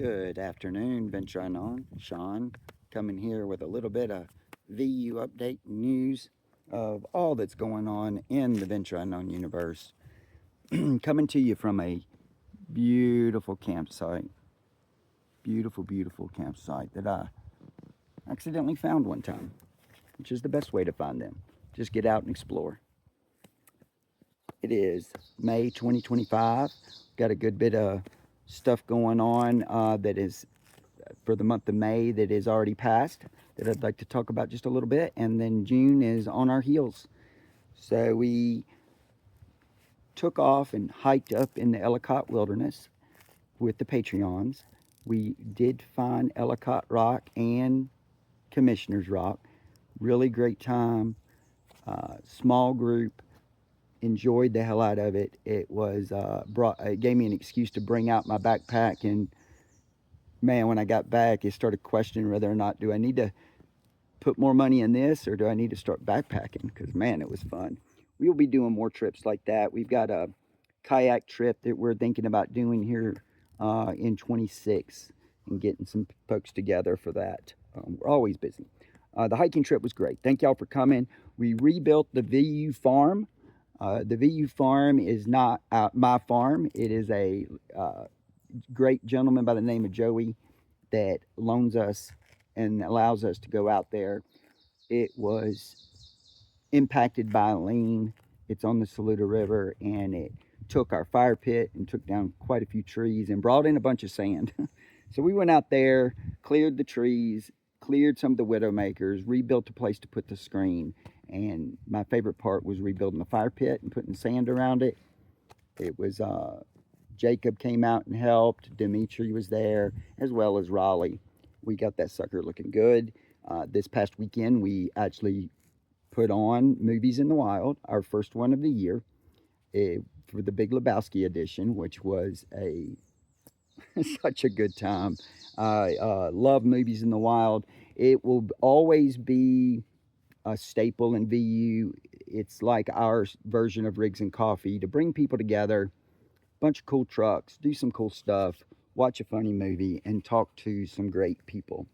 Good afternoon, Venture Unknown. Sean coming here with a little bit of VU update news of all that's going on in the Venture Unknown universe. Coming to you from a beautiful campsite. Beautiful campsite that I accidentally found one time, which is the best way to find them. Just get out and explore. It is May 2025. Got a good bit of stuff going on that is for the month of May that is already passed that I'd like to talk about just a little bit. And then June is on our heels. So we took off and hiked up in the Ellicott Wilderness with the Patreons. We did find Ellicott Rock and Commissioner's Rock. Really great time. Small group. Enjoyed the hell out of it. It was it gave me an excuse to bring out my backpack, and man, when I got back, it started questioning whether or not do I need to put more money in this or do I need to start backpacking, because man, it was fun. We will be doing more trips like that. We've got a kayak trip that we're thinking about doing here in 26 and getting some folks together for that. We're always busy. The hiking trip was great. Thank y'all for coming. We rebuilt the VU farm. The VU farm is not my farm. It is a great gentleman by the name of Joey that loans us and allows us to go out there. It was impacted by a lean. It's on the Saluda River, and it took our fire pit and took down quite a few trees and brought in a bunch of sand. So we went out there, cleared the trees, cleared some of the widowmakers, rebuilt a place to put the screen. And my favorite part was rebuilding the fire pit and putting sand around it. It was Jacob came out and helped. Dimitri was there, as well as Raleigh. We got that sucker looking good. This past weekend, we actually put on Movies in the Wild, our first one of the year, for the Big Lebowski edition, which was such a good time. I love Movies in the Wild. It will always be a staple in VU. It's like our version of Rigs and Coffee, to bring people together, bunch of cool trucks, do some cool stuff, watch a funny movie, and talk to some great people.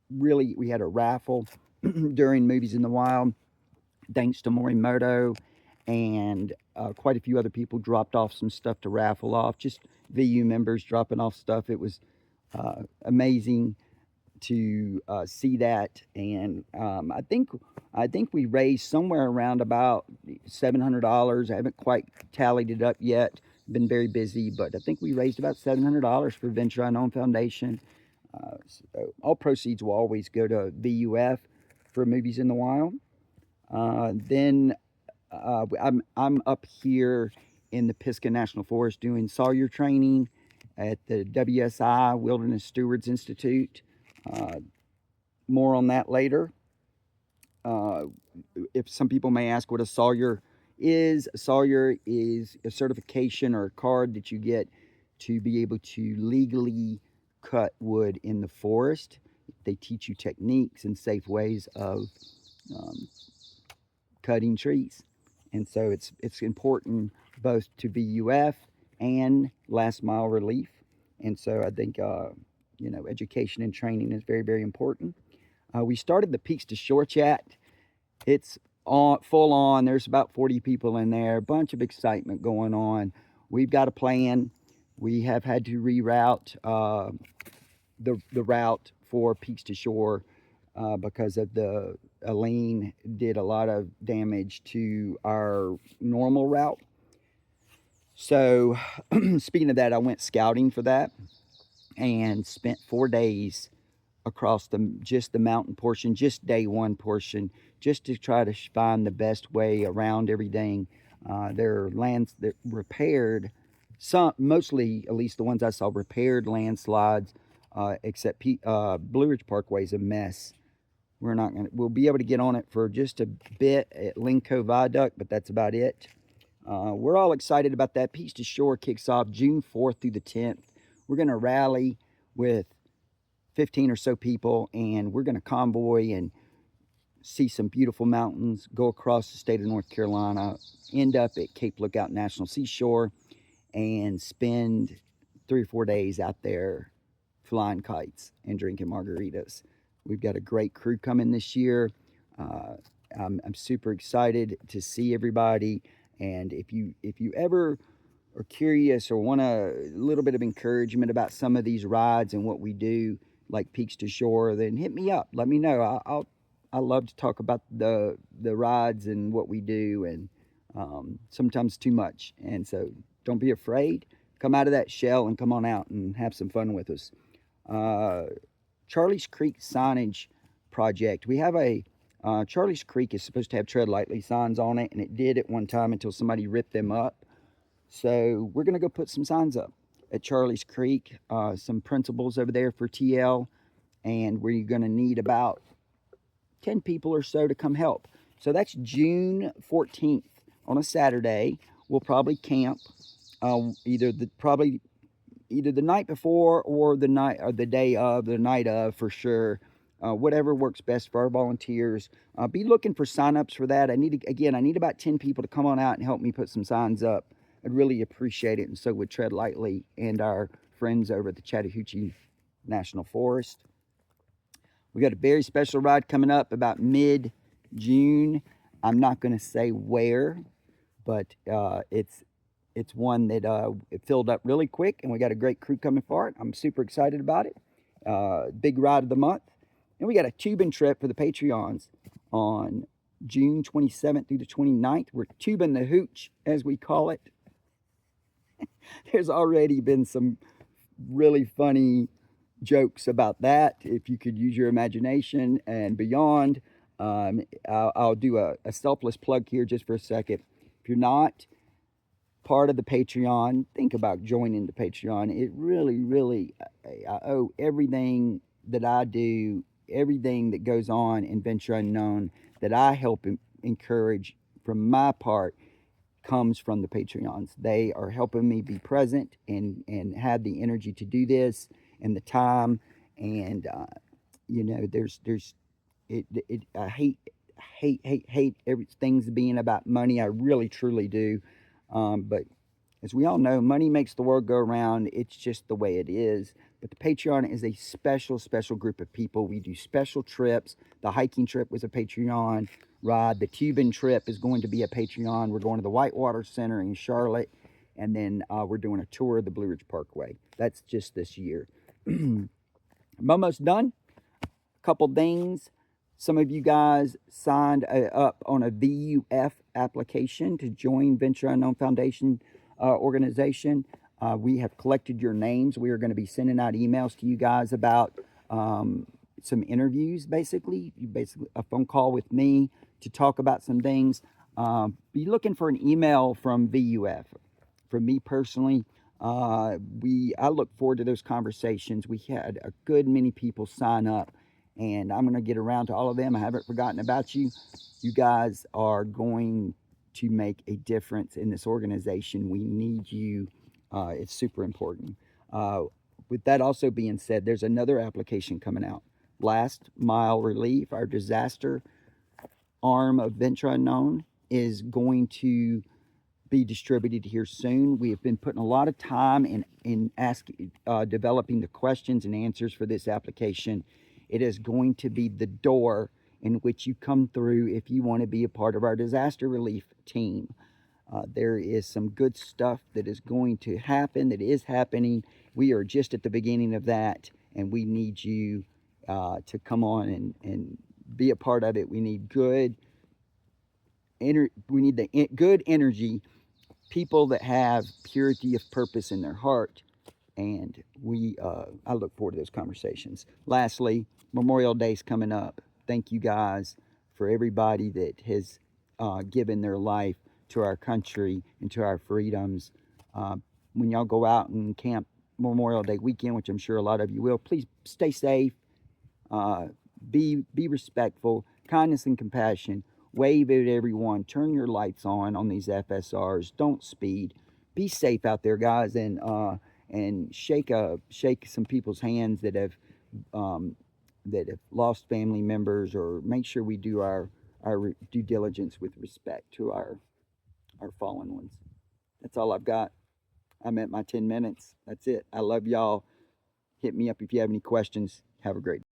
Really, we had a raffle during Movies in the Wild, thanks to Morimoto, and quite a few other people dropped off some stuff to raffle off. Just VU members dropping off stuff. It was amazing to see that, and I think we raised somewhere around about $700. I haven't quite tallied it up yet. Been very busy, but I think we raised about $700 for Venture Unknown Foundation. So all proceeds will always go to VUF for Movies in the Wild. Then I'm up here in the Pisgah National Forest doing Sawyer training at the WSI Wilderness Stewards Institute. More on that later. If some people may ask what a Sawyer is a certification or a card that you get to be able to legally cut wood in the forest. They teach you techniques and safe ways of cutting trees, and so it's important both to VUF and last mile relief. And so I think education and training is very important. We started the Peaks to Shore chat. It's on full on. There's about 40 people in there. A bunch of excitement going on. We've got a plan. We have had to reroute the route for Peaks to Shore because of the lean did a lot of damage to our normal route. So speaking of that, I went scouting for that and spent 4 days across just the mountain portion, just day one portion, just to try to find the best way around everything. There are lands that repaired, some, mostly, at least the ones I saw, repaired landslides, except Blue Ridge Parkway is a mess. We'll be able to get on it for just a bit at Linco Viaduct, but that's about it. We're all excited about that. Peaks to Shore kicks off June 4th through the 10th. We're going to rally with 15 or so people, and we're going to convoy and see some beautiful mountains, go across the state of North Carolina, end up at Cape Lookout National Seashore, and spend 3 or 4 days out there flying kites and drinking margaritas. We've got a great crew coming this year. Uh, I'm super excited to see everybody. And if you ever are curious or want a little bit of encouragement about some of these rides and what we do, like Peaks to Shore, then hit me up. Let me know. I love to talk about the rides and what we do, and sometimes too much. And so don't be afraid. Come out of that shell and come on out and have some fun with us. Uh, Charlie's Creek signage project. We have a Charlie's Creek is supposed to have tread lightly signs on it, and it did at one time until somebody ripped them up. So we're going to go put some signs up at Charlie's Creek, some principals over there for TL, and we're going to need about 10 people or so to come help. So that's June 14th on a Saturday. We'll probably camp either the night before or the night or the day of, the night of for sure. Whatever works best for our volunteers. Be looking for signups for that. I need about 10 people to come on out and help me put some signs up. I'd really appreciate it, and so would Tread Lightly and our friends over at the Chattahoochee National Forest. We got a very special ride coming up about mid-June. I'm not going to say where, but it's one that it filled up really quick, and we got a great crew coming for it. I'm super excited about it. Big ride of the month. And we got a tubing trip for the Patreons on June 27th through the 29th. We're tubing the hooch, as we call it. There's already been some really funny jokes about that, if you could use your imagination and beyond. I'll do a selfless plug here just for a second. If you're not part of the Patreon, think about joining the Patreon. It really, I owe everything that I do, everything that goes on in Venture Unknown that I help encourage from my part comes from the Patreons. They are helping me be present and have the energy to do this and the time. And there's I hate everything's being about money. I really truly do. But as we all know, money makes the world go around. It's just the way it is. But the Patreon is a special group of people. We do special trips. The hiking trip was a Patreon ride. The tubing trip is going to be a Patreon. We're going to the Whitewater Center in Charlotte. And then we're doing a tour of the Blue Ridge Parkway. That's just this year. I'm almost done. A couple things. Some of you guys signed up on a VUF application to join Venture Unknown Foundation organization. We have collected your names. We are going to be sending out emails to you guys about some interviews, basically a phone call with me to talk about some things. Be looking for an email from VUF. For me personally, I look forward to those conversations. We had a good many people sign up, and I'm going to get around to all of them. I haven't forgotten about you. You guys are going to make a difference in this organization. We need you. It's super important. With that also being said, there's another application coming out. Last Mile Relief, our disaster arm of Venture Unknown, is going to be distributed here soon. We have been putting a lot of time in developing the questions and answers for this application. It is going to be the door in which you come through if you want to be a part of our disaster relief team. There is some good stuff that is going to happen, that is happening. We are just at the beginning of that, and we need you to come on and be a part of it. We need good energy, people that have purity of purpose in their heart, and I look forward to those conversations. Lastly, Memorial Day is coming up. Thank you guys for everybody that has given their life to our country and to our freedoms. When y'all go out and camp Memorial Day weekend, which I'm sure a lot of you will, please stay safe, be respectful, kindness and compassion. Wave at everyone. Turn your lights on these FSRs. Don't speed. Be safe out there, guys, and shake some people's hands that have lost family members, or make sure we do our due diligence with respect to our fallen ones. That's all I've got. I'm at my 10 minutes. That's it. I love y'all. Hit me up if you have any questions. Have a great day.